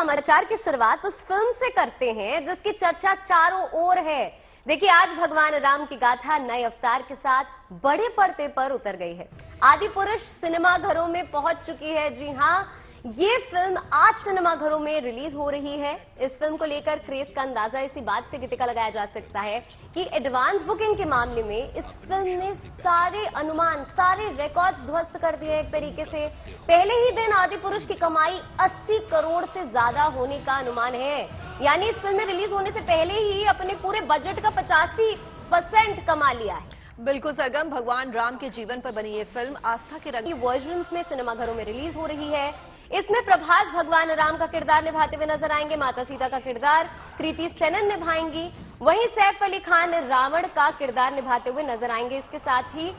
समाचार की शुरुआत उस फिल्म से करते हैं जिसकी चर्चा चारों ओर है। देखिए, आज भगवान राम की गाथा नए अवतार के साथ बड़े पर्दे पर उतर गई है। आदि पुरुष सिनेमाघरों में पहुंच चुकी है। जी हां, ये फिल्म आज सिनेमाघरों में रिलीज हो रही है। इस फिल्म को लेकर क्रेज का अंदाजा इसी बात से गिटिका लगाया जा सकता है कि एडवांस बुकिंग के मामले में इस फिल्म ने सारे अनुमान, सारे रिकॉर्ड ध्वस्त कर दिए एक तरीके से। पहले ही दिन आदि पुरुष की कमाई 80 करोड़ से ज्यादा होने का अनुमान है। यानी इस फिल्म में रिलीज होने से पहले ही अपने पूरे बजट का 85% कमा लिया है। बिल्कुल सरगम, भगवान राम के जीवन पर बनी ये फिल्म आस्था के रंग वर्जन्स में सिनेमाघरों में रिलीज हो रही है। इसमें प्रभास भगवान राम का किरदार निभाते हुए नजर आएंगे। माता सीता का किरदार कृति सेनन निभाएंगी। वहीं सैफ अली खान रावण का किरदार निभाते हुए नजर आएंगे। इसके साथ ही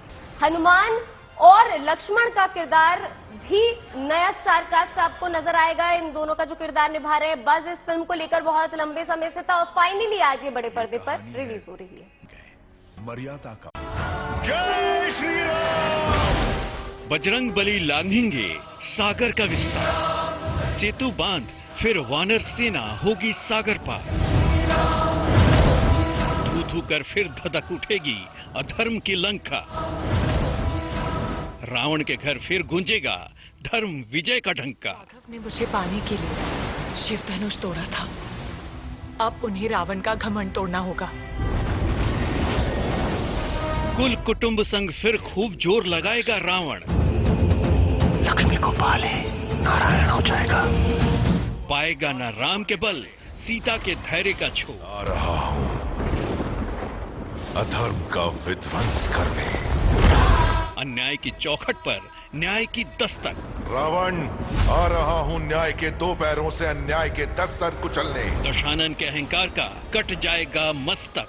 हनुमान और लक्ष्मण का किरदार भी नया स्टार कास्ट आपको नजर आएगा। इन दोनों का जो किरदार निभा रहे हैं, बस इस फिल्म को लेकर बहुत लंबे समय से था और फाइनली आज ये बड़े पर्दे पर रिलीज हो रही है। मर्यादा का जय श्री राम। बजरंग बली लांघेंगे सागर का विस्तार, सेतु बांध फिर वानर सेना होगी सागर पार, धू धू कर फिर धधक उठेगी अधर्म की लंका, रावण के घर फिर गूंजेगा धर्म विजय का ढंका। राघव ने मुझे पाने के लिए शिव धनुष तोड़ा था, अब उन्हें रावण का घमंड तोड़ना होगा। कुल कुटुंब संग फिर खूब जोर लगाएगा रावण, लक्ष्मी को पाले नारायण हो जाएगा, पाएगा न राम के बल सीता के धैर्य का छो। आ रहा हूं अधर्म का विध्वंस करने, अन्याय की चौखट पर न्याय की दस्तक, रावण आ रहा हूं न्याय के दो पैरों से अन्याय के 10 सर कुचलने, दशानन के अहंकार का कट जाएगा मस्तक,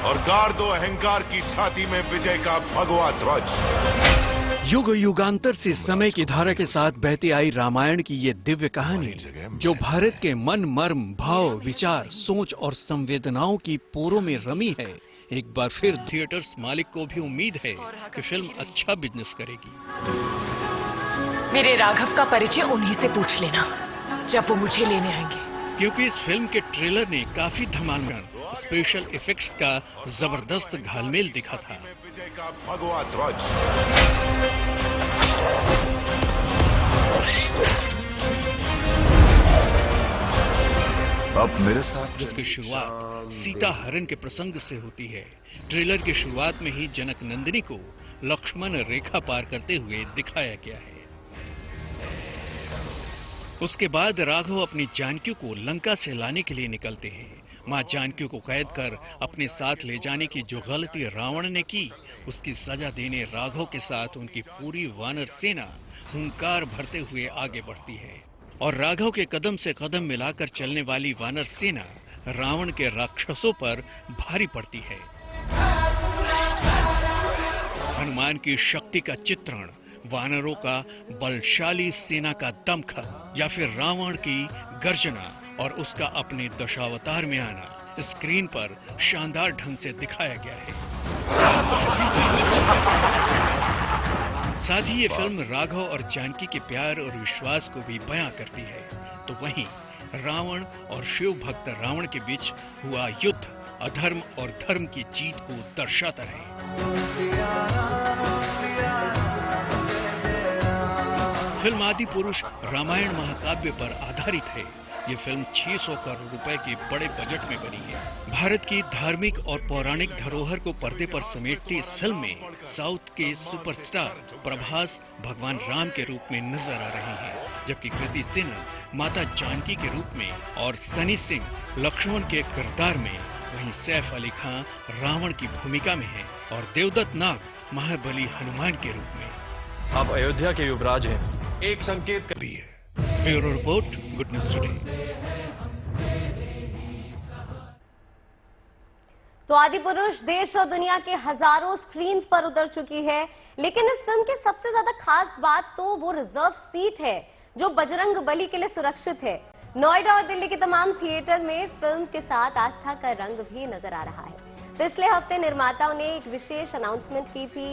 और गाड़ दो अहंकार की छाती में विजय का भगवा ध्वज। युग युगांतर से समय की धारा के साथ बहती आई रामायण की ये दिव्य कहानी, जो भारत के मन, मर्म, भाव, विचार, सोच और संवेदनाओं की पोरों में रमी है। एक बार फिर थिएटर्स मालिक को भी उम्मीद है कि फिल्म अच्छा बिजनेस करेगी। मेरे राघव का परिचय उन्हीं से पूछ लेना जब वो मुझे लेने आएंगे, क्योंकि इस फिल्म के ट्रेलर ने काफी धमाल, स्पेशल इफेक्ट्स का जबरदस्त घालमेल दिखा था। विजय का भगवा ध्वज। अब मेरे साथ, जिसकी शुरुआत सीता हरण के प्रसंग से होती है। ट्रेलर की शुरुआत में ही जनक नंदिनी को लक्ष्मण रेखा पार करते हुए दिखाया गया है। उसके बाद राघव अपनी जानकी को लंका से लाने के लिए निकलते हैं। मां जानकी को कैद कर अपने साथ ले जाने की जो गलती रावण ने की, उसकी सजा देने राघव के साथ उनकी पूरी वानर सेना हुंकार भरते हुए आगे बढ़ती है। और राघव के कदम से कदम मिलाकर चलने वाली वानर सेना रावण के राक्षसों पर भारी पड़ती है। हनुमान की शक्ति का चित्रण, वानरों का बलशाली सेना का दमखम, या फिर रावण की गर्जना और उसका अपने दशावतार में आना स्क्रीन पर शानदार ढंग से दिखाया गया है। साथ ही ये फिल्म राघव और जानकी के प्यार और विश्वास को भी बयां करती है। तो वहीं रावण और शिव भक्त रावण के बीच हुआ युद्ध अधर्म और धर्म की जीत को दर्शाता है। फिल्म आदि पुरुष रामायण महाकाव्य पर आधारित है। ये फिल्म 600 करोड़ रुपए के बड़े बजट में बनी है। भारत की धार्मिक और पौराणिक धरोहर को पर्दे पर समेटती इस फिल्म में साउथ के सुपरस्टार प्रभास भगवान राम के रूप में नजर आ रहे हैं, जबकि कृति सेनन माता जानकी के रूप में और सनी सिंह लक्ष्मण के किरदार में, वहीं सैफ अली खान रावण की भूमिका में है और देवदत्त नाग महाबली हनुमान के रूप में। आप अयोध्या के युवराज हैं, एक संकेत भी है। Bureau report, good news today. तो आदि पुरुष देश और दुनिया के हजारों स्क्रीन पर उतर चुकी है, लेकिन इस फिल्म की सबसे ज्यादा खास बात तो वो रिजर्व सीट है जो बजरंग बली के लिए सुरक्षित है। नोएडा और दिल्ली के तमाम थिएटर में फिल्म के साथ आस्था का रंग भी नजर आ रहा है। पिछले हफ्ते निर्माताओं ने एक विशेष अनाउंसमेंट की थी।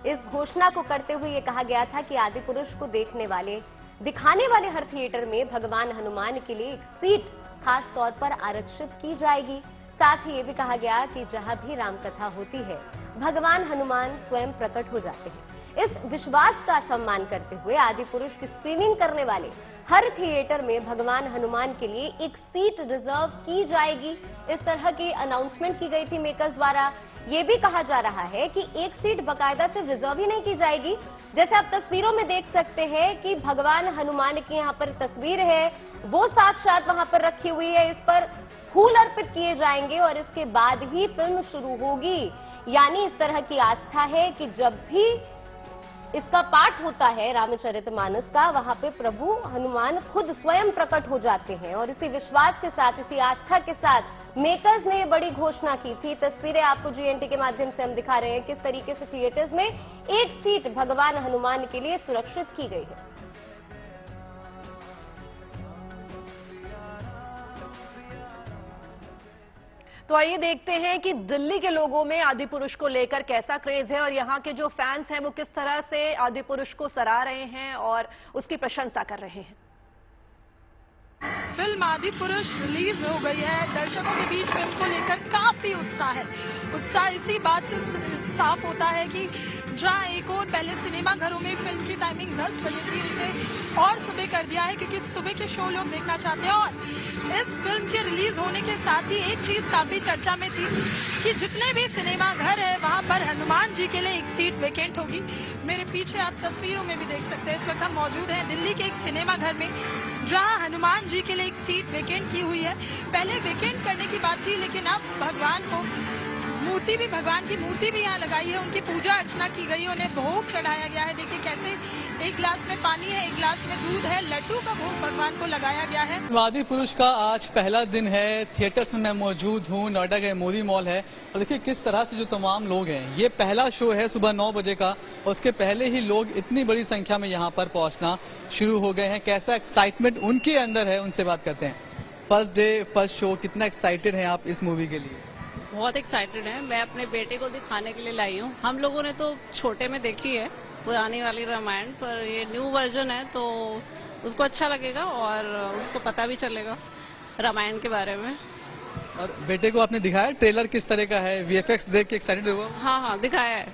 इस घोषणा को करते हुए ये कहा गया था कि आदि पुरुष को देखने वाले दिखाने वाले हर थिएटर में भगवान हनुमान के लिए एक सीट खास तौर पर आरक्षित की जाएगी। साथ ही ये भी कहा गया कि जहां भी रामकथा होती है, भगवान हनुमान स्वयं प्रकट हो जाते हैं। इस विश्वास का सम्मान करते हुए आदिपुरुष की स्क्रीनिंग करने वाले हर थिएटर में भगवान हनुमान के लिए एक सीट रिजर्व की जाएगी। इस तरह की अनाउंसमेंट की गई थी मेकर्स द्वारा। ये भी कहा जा रहा है कि एक सीट बाकायदा सिर्फ रिजर्व ही नहीं की जाएगी, जैसे आप तस्वीरों में देख सकते हैं कि भगवान हनुमान की यहाँ पर तस्वीर है, वो साक्षात वहां पर रखी हुई है। इस पर फूल अर्पित किए जाएंगे और इसके बाद ही फिल्म शुरू होगी। यानी इस तरह की आस्था है कि जब भी इसका पाठ होता है रामचरितमानस का, वहां पे प्रभु हनुमान खुद स्वयं प्रकट हो जाते हैं। और इसी विश्वास के साथ, इसी आस्था के साथ मेकर्स ने बड़ी घोषणा की थी। तस्वीरें आपको GNT के माध्यम से हम दिखा रहे हैं किस तरीके से थिएटर्स में एक सीट भगवान हनुमान के लिए सुरक्षित की गई है। तो आइए देखते हैं कि दिल्ली के लोगों में आदिपुरुष को लेकर कैसा क्रेज है और यहाँ के जो फैंस हैं वो किस तरह से आदिपुरुष को सराह रहे हैं और उसकी प्रशंसा कर रहे हैं। फिल्म आदिपुरुष रिलीज हो गई है। दर्शकों के बीच फिल्म को लेकर काफी उत्साह है। उत्साह इसी बात से साफ होता है कि जहां एक और पहले सिनेमा घरों में फिल्म की टाइमिंग 10 बजे थी, उसे और सुबह कर दिया है क्योंकि सुबह के शो लोग देखना चाहते हैं। और इस फिल्म के रिलीज होने के साथ ही एक चीज काफी चर्चा में थी कि जितने भी सिनेमा घर है वहां पर हनुमान जी के लिए एक सीट वेकेंट होगी। मेरे पीछे आप तस्वीरों में भी देख सकते हैं, इस वक्त हम मौजूद हैं दिल्ली के एक सिनेमा घर में जहां हनुमान जी के लिए एक सीट वेकेंट की हुई है। पहले वेकेंट करने की बात थी, लेकिन अब भगवान की मूर्ति भी यहाँ लगाई है, उनकी पूजा अर्चना की गई है, उन्हें भोग चढ़ाया गया है। देखिए कैसे एक गिलास में पानी है, एक गिलास में दूध है, लड्डू का भोग भगवान को लगाया गया है। आदिपुरुष का आज पहला दिन है। थिएटर्स में मैं मौजूद हूँ, नोएडा के मोदी मॉल है और देखिए किस तरह से जो तमाम लोग हैं, ये पहला शो है सुबह 9 बजे का और उसके पहले ही लोग इतनी बड़ी संख्या में यहाँ पर पहुँचना शुरू हो गए हैं। कैसा एक्साइटमेंट उनके अंदर है, उनसे बात करते हैं। फर्स्ट डे फर्स्ट शो, कितना एक्साइटेड हैं आप इस मूवी के लिए? बहुत एक्साइटेड है। मैं अपने बेटे को दिखाने के लिए लाई हूँ। हम लोगों ने तो छोटे में देखी है पुरानी वाली रामायण, पर ये न्यू वर्जन है तो उसको अच्छा लगेगा और उसको पता भी चलेगा रामायण के बारे में। और बेटे को आपने दिखाया ट्रेलर किस तरह का है? VFX देख के एक्साइटेड हुआ? हाँ दिखाया है।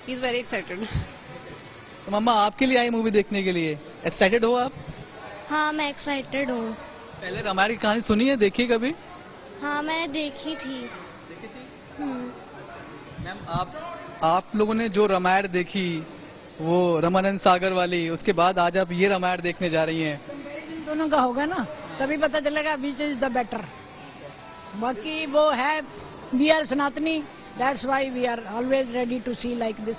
He is very excited. तो मम्मा आपके लिए आई मूवी देखने के लिए, एक्साइटेड हो आप? हाँ मैं एक्साइटेड हूँ। पहले रामायण की कहानी सुनी है, देखी कभी? हाँ मैंने देखी थी। मैम आप लोगों ने जो रामायण देखी वो रामानंद सागर वाली, उसके बाद आज आप ये रामायण देखने जा रही हैं। दोनों का होगा ना, तभी पता चलेगा विच इज द बेटर। बाकी वो है वी आर सनातनी, that's why we are always ready to see like this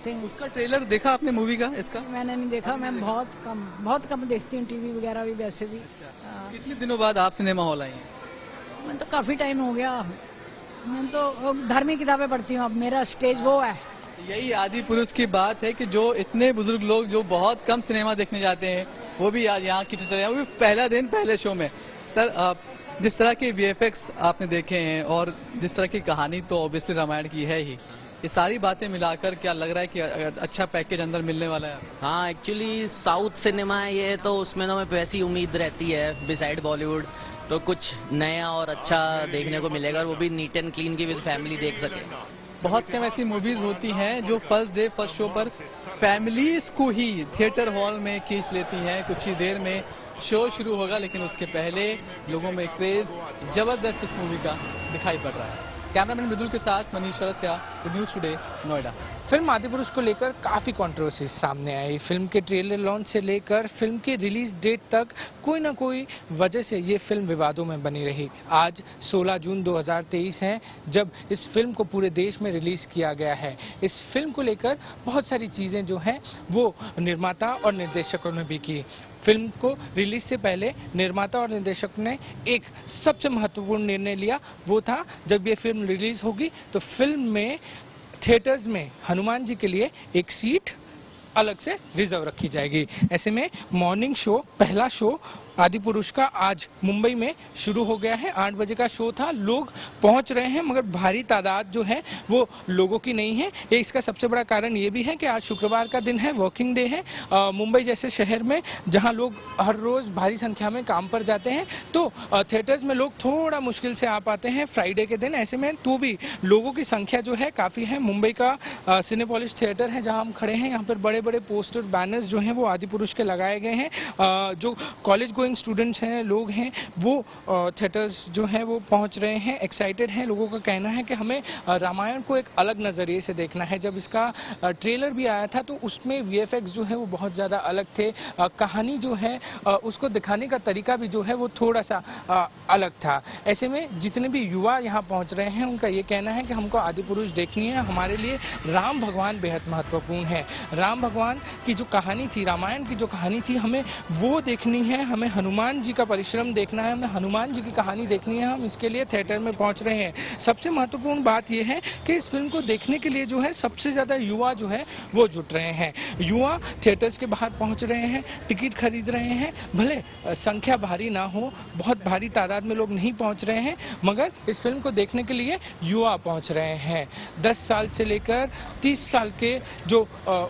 thing. उसका ट्रेलर देखा आपने मूवी का? इसका मैंने नहीं देखा, मैं बहुत कम देखती हूँ टीवी वगैरह भी वैसे भी। कितने दिनों बाद आप सिनेमा हॉल आई हैं? मैं तो काफी टाइम हो गया। मैं तो धार्मिक किताबें पढ़ती हूँ, अब मेरा स्टेज वो है। यही आदिपुरुष की बात है कि जो इतने बुजुर्ग लोग जो बहुत कम सिनेमा देखने जाते हैं वो भी आज यहाँ की तरह, वो भी पहला दिन पहले शो में। सर जिस तरह के VFX आपने देखे हैं और जिस तरह की कहानी तो ऑब्वियसली रामायण की है ही, ये सारी बातें मिलाकर क्या लग रहा है कि अच्छा पैकेज अंदर मिलने वाला है? हाँ एक्चुअली साउथ सिनेमा है ये, तो उसमें तो हमें वैसी उम्मीद रहती है बिसाइड बॉलीवुड, तो कुछ नया और अच्छा देखने को मिलेगा और वो भी नीट एंड क्लीन की विद फैमिली देख सके। बहुत कम ऐसी मूवीज होती हैं जो फर्स्ट डे फर्स्ट शो पर फैमिलीज को ही थिएटर हॉल में खींच लेती हैं। कुछ ही देर में शो शुरू होगा, लेकिन उसके पहले लोगों में क्रेज जबरदस्त इस मूवी का दिखाई पड़ रहा है। कैमरामैन मृदुल के साथ Manish Sarasya, news today, Noida. Film Adipurush को लेकर काफी कंट्रोवर्सी सामने आई। फिल्म के ट्रेलर लॉन्च से लेकर फिल्म की रिलीज डेट तक कोई ना कोई वजह से ये फिल्म विवादों में बनी रही। आज 16 जून 2023 है जब इस फिल्म को पूरे देश में रिलीज किया गया है। इस फिल्म को लेकर बहुत सारी चीजें जो हैं वो निर्माता और निर्देशकों ने भी की। फिल्म को रिलीज से पहले निर्माता और निर्देशक ने एक सबसे महत्वपूर्ण निर्णय लिया, वो था जब ये फिल्म रिलीज होगी तो फिल्म में थिएटर्स में हनुमान जी के लिए एक सीट अलग से रिजर्व रखी जाएगी। ऐसे में मॉर्निंग शो, पहला शो आदिपुरुष का आज मुंबई में शुरू हो गया है। 8 बजे का शो था, लोग पहुंच रहे हैं मगर भारी तादाद जो है वो लोगों की नहीं है। ये इसका सबसे बड़ा कारण ये भी है कि आज शुक्रवार का दिन है, वर्किंग डे है। मुंबई जैसे शहर में जहां लोग हर रोज भारी संख्या में काम पर जाते हैं तो थिएटर्स में लोग थोड़ा मुश्किल से आ पाते हैं फ्राइडे के दिन। ऐसे में तो भी लोगों की संख्या जो है काफी है। मुंबई का सिनेपोलिस थिएटर है जहां हम खड़े हैं, यहाँ पर बड़े बड़े पोस्टर बैनर्स जो हैं वो आदिपुरुष के लगाए गए हैं। जो कॉलेज गोइंग स्टूडेंट्स हैं, लोग हैं, वो थिएटर्स जो हैं वो पहुंच रहे हैं, एक्साइटेड हैं। लोगों का कहना है कि हमें रामायण को एक अलग नजरिए से देखना है। जब इसका ट्रेलर भी आया था तो उसमें वीएफएक्स जो है वो बहुत ज्यादा अलग थे। कहानी जो है उसको दिखाने का तरीका भी जो है वो थोड़ा सा अलग था। ऐसे में जितने भी युवा यहाँ पहुंच रहे हैं उनका ये कहना है कि हमको आदिपुरुष देखनी है। हमारे लिए राम भगवान बेहद महत्वपूर्ण है। राम भगवान की जो कहानी थी, रामायण की जो कहानी थी, हमें वो देखनी है। हमें हनुमान जी का परिश्रम देखना है, हमें हनुमान जी की कहानी देखनी है। हम इसके लिए थिएटर में पहुंच रहे हैं। सबसे महत्वपूर्ण बात यह है कि इस फिल्म को देखने के लिए जो है सबसे ज्यादा युवा जो है वो जुट रहे हैं। युवा थिएटर्स के बाहर पहुंच रहे हैं, टिकट खरीद रहे हैं। भले संख्या भारी ना हो, बहुत भारी तादाद में लोग नहीं पहुंच रहे हैं, मगर इस फिल्म को देखने के लिए युवा पहुंच रहे हैं। 10 साल से लेकर 30 साल के जो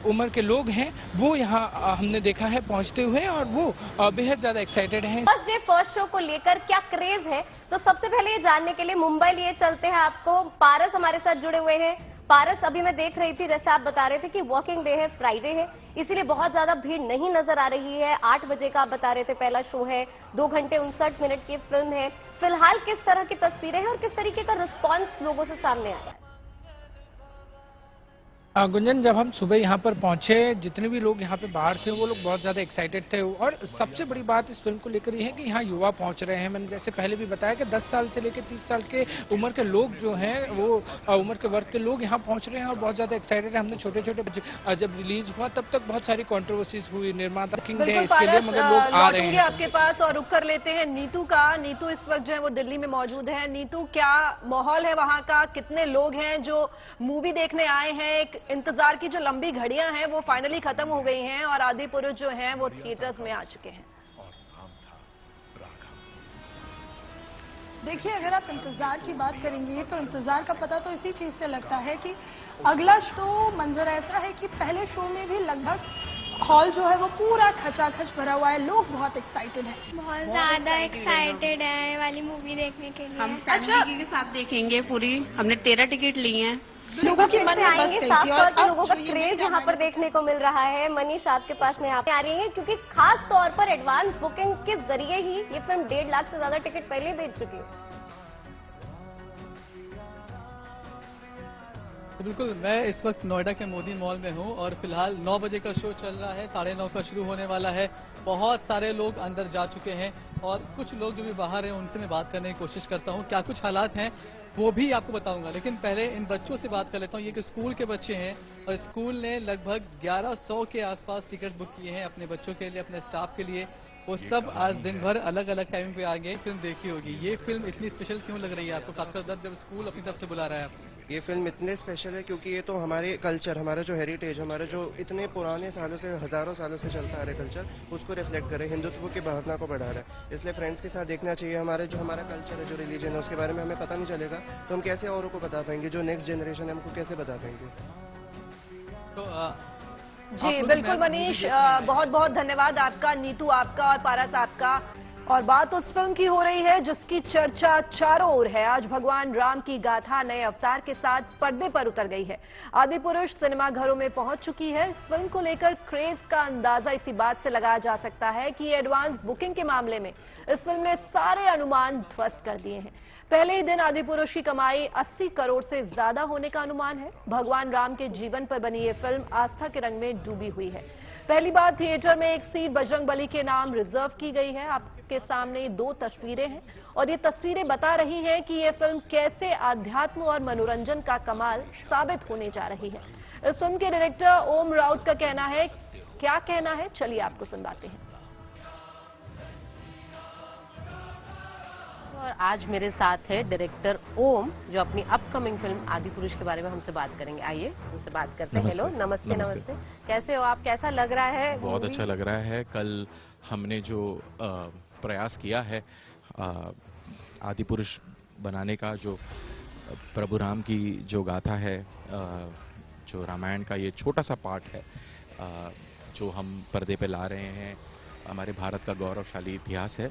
उम्र के लोग हैं वो यहाँ हमने देखा है पहुंचते हुए, और वो बेहद ज्यादा एक्साइटेड हैं। फर्स्ट डे फर्स्ट शो को लेकर क्या क्रेज है, तो सबसे पहले ये जानने के लिए मुंबई लिए चलते हैं आपको। पारस हमारे साथ जुड़े हुए हैं। पारस, अभी मैं देख रही थी, जैसे आप बता रहे थे कि वर्किंग डे है, फ्राइडे है, इसीलिए बहुत ज्यादा भीड़ नहीं नजर आ रही है। 8 बजे का आप बता रहे थे पहला शो है, 2 घंटे 59 मिनट की फिल्म है। फिलहाल किस तरह की तस्वीरें हैं और किस तरीके का रिस्पॉन्स लोगों से सामने आया है? गुंजन, जब हम सुबह यहाँ पर पहुंचे, जितने भी लोग यहाँ पे बाहर थे वो लोग बहुत ज़्यादा एक्साइटेड थे। और सबसे बड़ी बात इस फिल्म को लेकर ये है कि यहाँ युवा पहुंच रहे हैं। मैंने जैसे पहले भी बताया कि 10 साल से लेकर 30 साल के उम्र के लोग जो हैं वो उम्र के वर्ग के लोग यहाँ पहुंच रहे हैं और बहुत ज़्यादा एक्साइटेड है। हमने छोटे छोटे जब रिलीज हुआ तब तक बहुत सारी कॉन्ट्रोवर्सीज हुई, निर्माता किंग डे इसके लिए, मगर लोग आ रहे हैं आपके पास। और रुक कर लेते हैं नीतू का। नीतू इस वक्त जो है वो दिल्ली में मौजूद है। नीतू, क्या माहौल है वहाँ का? कितने लोग हैं जो मूवी देखने आए हैं? एक इंतजार की जो लंबी घड़ियां हैं वो फाइनली खत्म हो गई हैं और आदिपुरुष जो हैं वो थिएटर्स में आ चुके हैं। देखिए, अगर आप इंतजार की बात करेंगे तो इंतजार का पता तो इसी चीज से लगता है कि अगला शो मंजर ऐसा है कि पहले शो में भी लगभग हॉल जो है वो पूरा खचाखच भरा हुआ है। लोग बहुत एक्साइटेड हैं, बहुत ज्यादा एक्साइटेड है ये वाली मूवी देखने के लिए। हम फैमिली के साथ देखेंगे पूरी। हमने 13 टिकट ली हैं। लोगों की मन में बस गई थी और लोगों का क्रेज यहाँ पर देखने को मिल रहा है। मनीष, आपके पास में आप आ रही हैं क्योंकि खास तौर पर एडवांस बुकिंग के जरिए ही ये फिल्म 1.5 लाख से ज्यादा टिकट पहले बेच चुकी है। बिल्कुल, मैं इस वक्त नोएडा के मोदी मॉल में हूं और फिलहाल 9 बजे का शो चल रहा है, 9:30 का शुरू होने वाला है। बहुत सारे लोग अंदर जा चुके हैं और कुछ लोग जो भी बाहर हैं उनसे मैं बात करने की कोशिश करता हूं। क्या कुछ हालात हैं वो भी आपको बताऊंगा, लेकिन पहले इन बच्चों से बात कर लेता हूं। ये कि स्कूल के बच्चे हैं और स्कूल ने लगभग 1100 के आसपास टिकट्स बुक किए हैं अपने बच्चों के लिए, अपने स्टाफ के लिए। वो सब आज दिन भर अलग अलग टाइम पे आ गए। फिल्म देखी होगी, ये फिल्म इतनी स्पेशल क्यों लग रही है आपको, खासकर जब स्कूल अपनी तरफ से बुला रहा है आपको? ये फिल्म इतने स्पेशल है क्योंकि ये तो हमारे कल्चर, हमारा जो हेरिटेज, हमारा जो इतने पुराने सालों से, हजारों सालों से चलता आ रहा है कल्चर, उसको रिफ्लेक्ट करे, हिंदुत्व की भावना को बढ़ा रहा है। इसलिए फ्रेंड्स के साथ देखना चाहिए। जो हमारा कल्चर है, जो रिलीजन है, उसके बारे में हमें पता नहीं चलेगा तो हम कैसे औरों को बता पाएंगे, जो नेक्स्ट जनरेशन है हमको कैसे बता पाएंगे। तो जी बिल्कुल मनीष, बहुत बहुत धन्यवाद आपका, नीतू आपका और पारस आपका। और बात उस फिल्म की हो रही है जिसकी चर्चा चारों ओर है। आज भगवान राम की गाथा नए अवतार के साथ पर्दे पर उतर गई है। आदिपुरुष सिनेमाघरों में पहुंच चुकी है। इस फिल्म को लेकर क्रेज का अंदाजा इसी बात से लगाया जा सकता है कि एडवांस बुकिंग के मामले में इस फिल्म ने सारे अनुमान ध्वस्त कर दिए हैं। पहले ही दिन आदिपुरुष की कमाई 80 करोड़ से ज्यादा होने का अनुमान है। भगवान राम के जीवन पर बनी ये फिल्म आस्था के रंग में डूबी हुई है। पहली बार थिएटर में एक सीट बजरंगबली के नाम रिजर्व की गई है। आपके सामने 2 तस्वीरें हैं और ये तस्वीरें बता रही हैं कि ये फिल्म कैसे आध्यात्म और मनोरंजन का कमाल साबित होने जा रही है। इस फिल्म के डायरेक्टर ओम राउत का कहना है, क्या कहना है चलिए आपको सुनवाते हैं। और आज मेरे साथ है डायरेक्टर ओम, जो अपनी अपकमिंग फिल्म आदिपुरुष के बारे में हमसे बात करेंगे। आइए उनसे बात करते हैं। हेलो, नमस्ते। नमस्ते, कैसे हो आप? कैसा लग रहा है? बहुत अच्छा लग रहा है। कल हमने जो प्रयास किया है आदिपुरुष बनाने का, जो प्रभु राम की जो गाथा है, जो रामायण का ये छोटा सा पार्ट है जो हम पर्दे पे ला रहे हैं, हमारे भारत का गौरवशाली इतिहास है।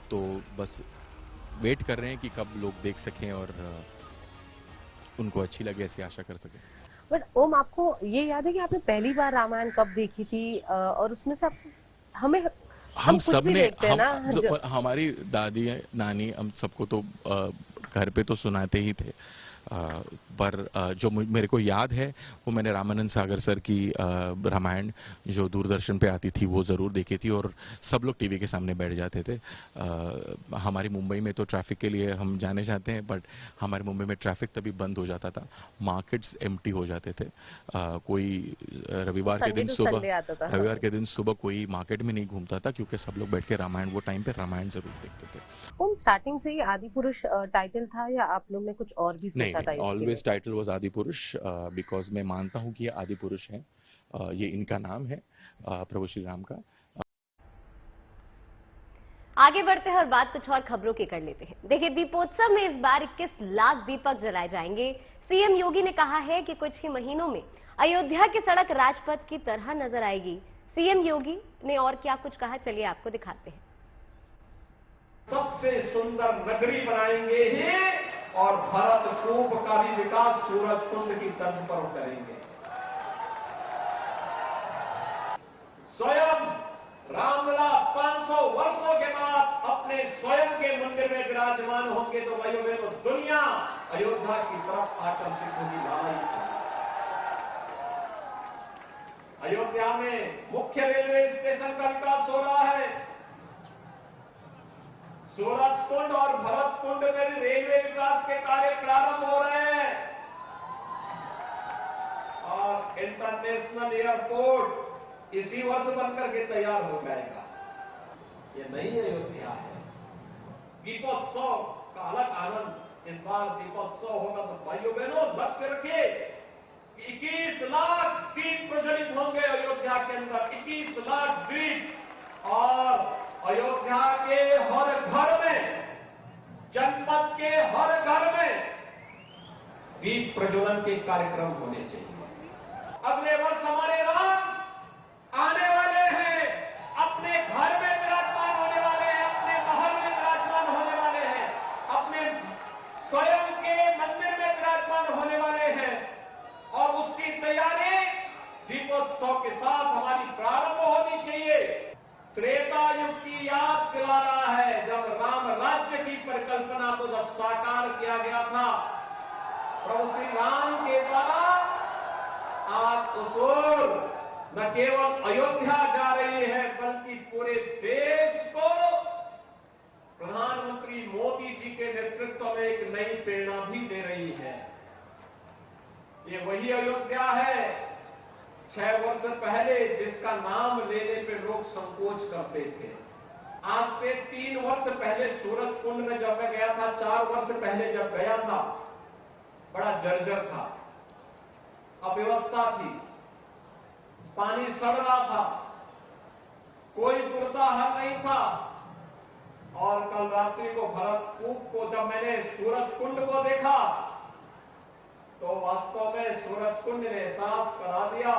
तो बस वेट कर रहे हैं कि कब लोग देख सकें और उनको अच्छी लगे, ऐसी आशा कर सकें। बट ओम, आपको ये याद है कि आपने पहली बार रामायण कब देखी थी? और उसमें से हम सब ने हमारी दादी नानी हम सबको तो घर पे तो सुनाते ही थे, पर जो मेरे को याद है वो मैंने रामानंद सागर सर की रामायण जो दूरदर्शन पे आती थी वो ज़रूर देखी थी, और सब लोग टीवी के सामने बैठ जाते थे। हमारी मुंबई में तो ट्रैफिक के लिए हम जाने जाते हैं, बट हमारे मुंबई में ट्रैफिक तभी बंद हो जाता था, मार्केट्स एम्प्टी हो जाते थे। कोई रविवार के दिन सुबह कोई मार्केट में नहीं घूमता था, क्योंकि सब लोग बैठ के रामायण, वो टाइम पे रामायण जरूर देखते थे। ओम, स्टार्टिंग से ही आदिपुरुष टाइटल था या आप लोग ने कुछ और भी सोचा था? Always title was Adipurush, because मैं मानता हूं कि ये आदिपुरुष हैं, ये इनका नाम है प्रभु श्री राम का। आगे बढ़ते हैं और बात कुछ और खबरों की कर लेते हैं। देखिए, दीपोत्सव में इस बार 21 लाख दीपक जलाए जाएंगे। सीएम योगी ने कहा है कि कुछ ही महीनों में अयोध्या की सड़क राजपथ की तरह नजर आएगी। सीएम योगी ने और क्या कुछ कहा, चलिए आपको दिखाते हैं। सबसे सुंदर नगरी बनाएंगे ही, और भरत कूप का भी विकास सूरज कुंड की तर्ज पर करेंगे। स्वयं रामलला 500 वर्षों के बाद अपने स्वयं के मंदिर में विराजमान होंगे, तो भाइयों बहनों, दुनिया अयोध्या की तरफ आकर्षित होगी। अयोध्या में मुख्य रेलवे स्टेशन का विकास हो रहा है। सूरज कुंड और भरत कुंड में रेलवे विकास के कार्य प्रारंभ हो रहे हैं, और इंटरनेशनल एयरपोर्ट इसी वर्ष बनकर के तैयार हो जाएगा। ये नई अयोध्या है। दीपोत्सव का अलग आनंद। इस बार दीपोत्सव होगा तो भाइयों बहनों लक्ष्य रखिए, 21 लाख दीप प्रज्वलित होंगे अयोध्या के अंदर। 21 लाख दीप, और अयोध्या के हर घर में, जनपद के हर घर में दीप प्रज्वलन के कार्यक्रम होने चाहिए। अगले वर्ष हमारे राम आने वाले हैं, अपने घर में विराजमान होने वाले हैं, अपने महल में विराजमान होने वाले हैं, अपने स्वयं के मंदिर में विराजमान होने वाले हैं, और उसकी तैयारी दीपोत्सव के साथ हमारी प्रारंभ होनी चाहिए। त्रेता युग की याद दिला रहा है, जब राम राज्य की परिकल्पना को जब साकार किया गया था प्रभु श्री राम के द्वारा, आज उस ओर न केवल अयोध्या जा रही है, बल्कि पूरे देश को प्रधानमंत्री मोदी जी के नेतृत्व में एक नई प्रेरणा भी दे रही है। ये वही अयोध्या है 6 वर्ष पहले जिसका नाम लेने पे लोग संकोच करते थे। आज से 3 वर्ष पहले सूरज कुंड में जब मैं गया था, 4 वर्ष पहले जब गया था, बड़ा जर्जर था, अव्यवस्था थी, पानी सड़ रहा था, कोई पुरसाहर नहीं था। और कल रात्रि को भरत कूप को जब मैंने सूरज कुंड को देखा, तो वास्तव में सूरज कुंड ने एहसास करा दिया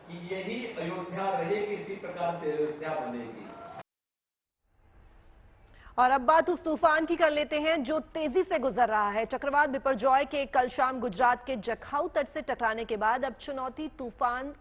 कि यही अयोध्या रहेगी, इसी प्रकार से अयोध्या बनेगी। और अब बात उस तूफान की कर लेते हैं जो तेजी से गुजर रहा है। चक्रवात बिपरजॉय के कल शाम गुजरात के जखाऊ तट से टकराने के बाद अब चुनौती तूफान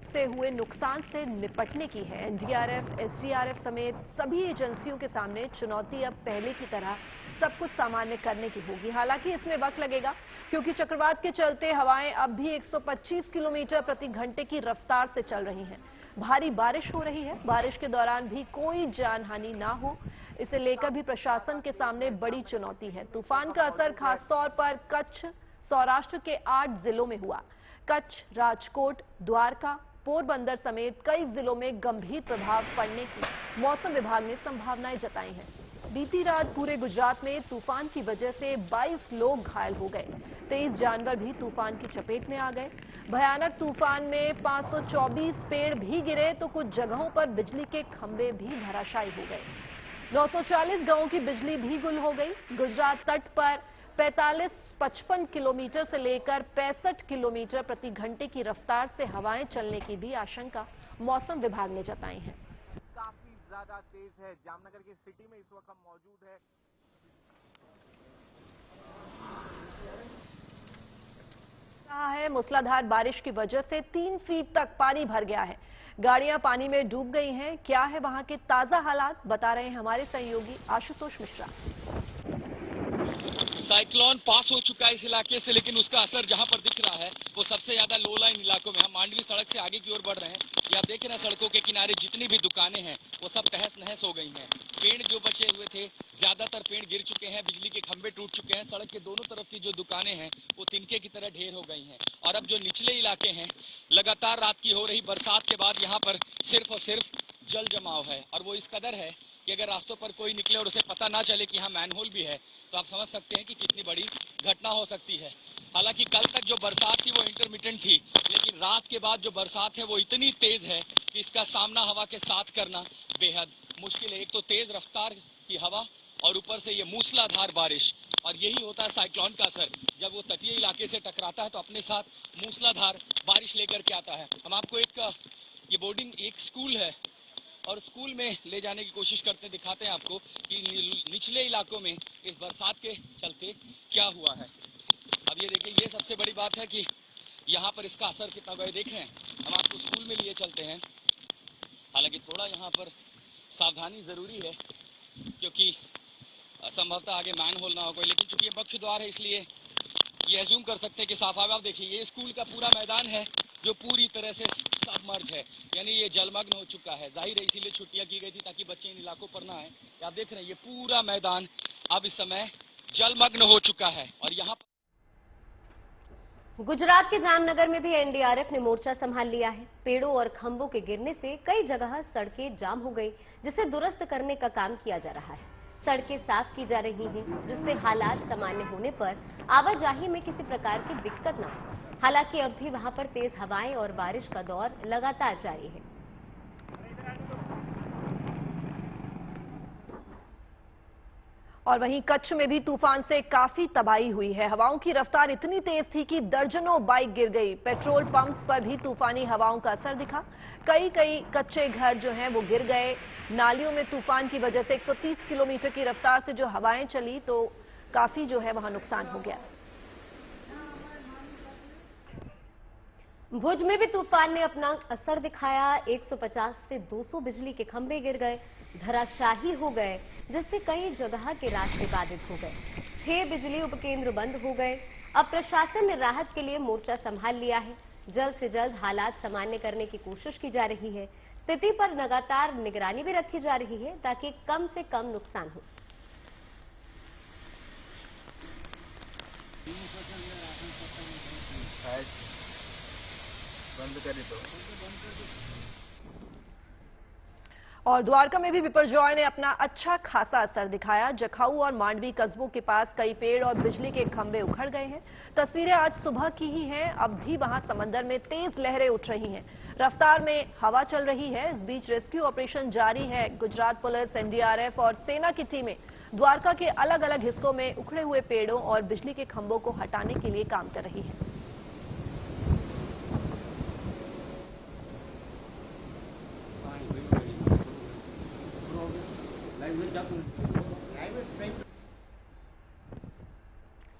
से हुए नुकसान से निपटने की है। एनडीआरएफ, एसडीआरएफ समेत सभी एजेंसियों के सामने चुनौती अब पहले की तरह सब कुछ सामान्य करने की होगी। हालांकि इसमें वक्त लगेगा, क्योंकि चक्रवात के चलते हवाएं अब भी 125 किलोमीटर प्रति घंटे की रफ्तार से चल रही हैं। भारी बारिश हो रही है। बारिश के दौरान भी कोई जानहानि ना हो, इसे लेकर भी प्रशासन के सामने बड़ी चुनौती है। तूफान का असर खासतौर पर कच्छ, सौराष्ट्र के 8 जिलों में हुआ। कच्छ, राजकोट, द्वारका, पोरबंदर समेत कई जिलों में गंभीर प्रभाव पड़ने की मौसम विभाग ने संभावनाएं जताई हैं। बीती रात पूरे गुजरात में तूफान की वजह से 22 लोग घायल हो गए। 23 जानवर भी तूफान की चपेट में आ गए। भयानक तूफान में 524 पेड़ भी गिरे तो कुछ जगहों पर बिजली के खंभे भी धराशायी हो गए। 940 गांवों की बिजली भी गुल हो गई। गुजरात तट पर 45-55 किलोमीटर से लेकर 65 किलोमीटर प्रति घंटे की रफ्तार से हवाएं चलने की भी आशंका मौसम विभाग ने जताई है। काफी ज्यादा तेज है। जामनगर की सिटी में इस वक्त हम मौजूद है। रहा है मूसलाधार बारिश की वजह से 3 फीट तक पानी भर गया है। गाड़ियां पानी में डूब गई हैं। क्या है वहां के ताजा हालात, बता रहे हैं हमारे सहयोगी आशुतोष मिश्रा। साइक्लोन पास हो चुका है इस इलाके से, लेकिन उसका असर जहां पर दिख रहा है वो सबसे ज्यादा लो लाइन इलाकों में। हम मांडवी सड़क से आगे की ओर बढ़ रहे हैं। ये आप देख रहे हैं सड़कों के किनारे जितनी भी दुकानें हैं वो सब तहस नहस हो गई हैं। पेड़ जो बचे हुए थे, ज्यादातर पेड़ गिर चुके हैं, बिजली के खंभे टूट चुके हैं। सड़क के दोनों तरफ की जो दुकानें हैं वो तिनके की तरह ढेर हो गई हैं। और अब जो निचले इलाके हैं, लगातार रात की हो रही बरसात के बाद यहाँ पर सिर्फ और सिर्फ जल जमाव है। और वो इस कदर है कि अगर रास्तों पर कोई निकले और उसे पता ना चले कि यहाँ मैनहोल भी है तो आप समझ सकते हैं कि कितनी बड़ी घटना हो सकती है। हालांकि कल तक जो बरसात थी वो इंटरमिटेंट थी, लेकिन रात के बाद जो बरसात है वो इतनी तेज है कि इसका सामना हवा के साथ करना बेहद मुश्किल है। एक तो तेज रफ्तार की हवा और ऊपर से ये मूसलाधार बारिश। और यही होता है साइक्लोन का असर, जब वो तटीय इलाके से टकराता है तो अपने साथ मूसलाधार बारिश लेकर के आता है। हम आपको ये बोर्डिंग एक स्कूल है और स्कूल में ले जाने की कोशिश करते दिखाते हैं आपको कि निचले इलाकों में इस बरसात के चलते क्या हुआ है। अब ये देखिए, ये सबसे बड़ी बात है कि यहाँ पर इसका असर कितना हुआ है। देख रहे हैं, हम आपको स्कूल में लिए चलते हैं। हालांकि थोड़ा यहाँ पर सावधानी जरूरी है क्योंकि संभवतः आगे मैनहोल ना हो कोई, लेकिन चूंकि ये मुख्य द्वार है इसलिए ये एज्यूम कर सकते हैं कि साफ है। आप देखिए, ये स्कूल का पूरा मैदान है जो पूरी तरह से सबमर्ज है, यानी ये जलमग्न हो चुका है। जाहिर है इसीलिए छुट्टियां की गई थी ताकि बच्चे इन इलाकों पर ना आए। आप देख रहे हैं ये पूरा मैदान अब इस समय जलमग्न हो चुका है। और यहाँ गुजरात के जामनगर में भी एनडीआरएफ ने मोर्चा संभाल लिया है। पेड़ों और खंभों के गिरने से कई जगह सड़कें जाम हो गई, जिसे दुरुस्त करने का काम किया जा रहा है। सड़कें साफ की जा रही हैं, जिससे हालात सामान्य होने पर आवाजाही में किसी प्रकार की दिक्कत न हो। हालांकि अब भी वहां पर तेज हवाएं और बारिश का दौर लगातार जारी है। और वहीं कच्छ में भी तूफान से काफी तबाही हुई है। हवाओं की रफ्तार इतनी तेज थी कि दर्जनों बाइक गिर गई। पेट्रोल पंप्स पर भी तूफानी हवाओं का असर दिखा। कई कच्चे घर जो हैं वो गिर गए। नालियों में तूफान की वजह से 130 किलोमीटर की रफ्तार से जो हवाएं चली तो काफी जो है वहां नुकसान हो गया। भुज में भी तूफान ने अपना असर दिखाया। 150 से 200 बिजली के खंभे गिर गए, धराशाही हो गए, जिससे कई जगह के रास्ते बाधित हो गए। 6 बिजली उपकेंद्र बंद हो गए। अब प्रशासन ने राहत के लिए मोर्चा संभाल लिया है। जल्द से जल्द हालात सामान्य करने की कोशिश की जा रही है। स्थिति पर लगातार निगरानी भी रखी जा रही है ताकि कम से कम नुकसान हो। बंद करें तो। और द्वारका में भी बिपरजॉय ने अपना अच्छा खासा असर दिखाया। जखाऊ और मांडवी कस्बों के पास कई पेड़ और बिजली के खंभे उखड़ गए हैं। तस्वीरें आज सुबह की ही हैं। अब भी वहां समंदर में तेज लहरें उठ रही हैं। रफ्तार में हवा चल रही है। इस बीच रेस्क्यू ऑपरेशन जारी है। गुजरात पुलिस, एनडीआरएफ और सेना की टीमें द्वारका के अलग अलग हिस्सों में उखड़े हुए पेड़ों और बिजली के खंभों को हटाने के लिए काम कर रही है।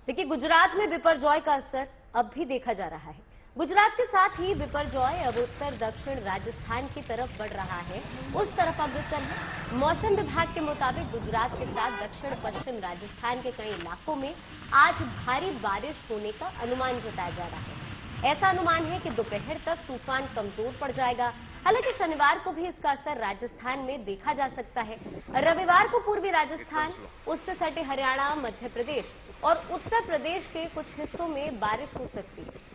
देखिए, गुजरात में बिपरजॉय का असर अब भी देखा जा रहा है। गुजरात के साथ ही बिपरजॉय अब उत्तर दक्षिण राजस्थान की तरफ बढ़ रहा है, उस तरफ अग्रसर है। मौसम विभाग के मुताबिक गुजरात के साथ दक्षिण पश्चिम राजस्थान के कई इलाकों में आज भारी बारिश होने का अनुमान जताया जा रहा है। ऐसा अनुमान है कि दोपहर तक तूफान कमजोर पड़ जाएगा। हालांकि शनिवार को भी इसका असर राजस्थान में देखा जा सकता है। रविवार को पूर्वी राजस्थान, उससे सटे हरियाणा, मध्य प्रदेश और उत्तर प्रदेश के कुछ हिस्सों में बारिश हो सकती है।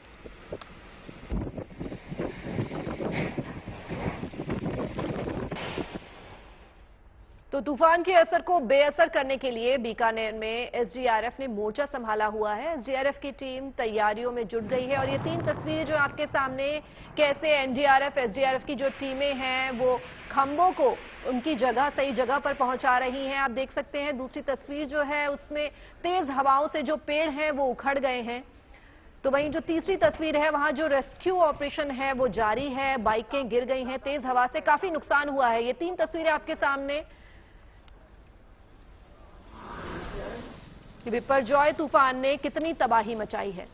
तो तो तूफान के असर को बेअसर करने के लिए बीकानेर में एसडीआरएफ ने मोर्चा संभाला हुआ है। एसडीआरएफ की टीम तैयारियों में जुट गई है और ये 3 तस्वीरें जो आपके सामने कैसे एनडीआरएफ एसडीआरएफ की जो टीमें हैं वो खंभों को उनकी जगह सही जगह पर पहुंचा रही हैं। आप देख सकते हैं दूसरी तस्वीर जो है उसमें तेज हवाओं से जो पेड़ हैं वो उखड़ गए हैं। तो वहीं जो तीसरी तस्वीर है वहां जो रेस्क्यू ऑपरेशन है वो जारी है। बाइकें गिर गई हैं, तेज हवा से काफी नुकसान हुआ है। ये 3 तस्वीरें आपके सामने कि बिपरजॉय तूफान ने कितनी तबाही मचाई है।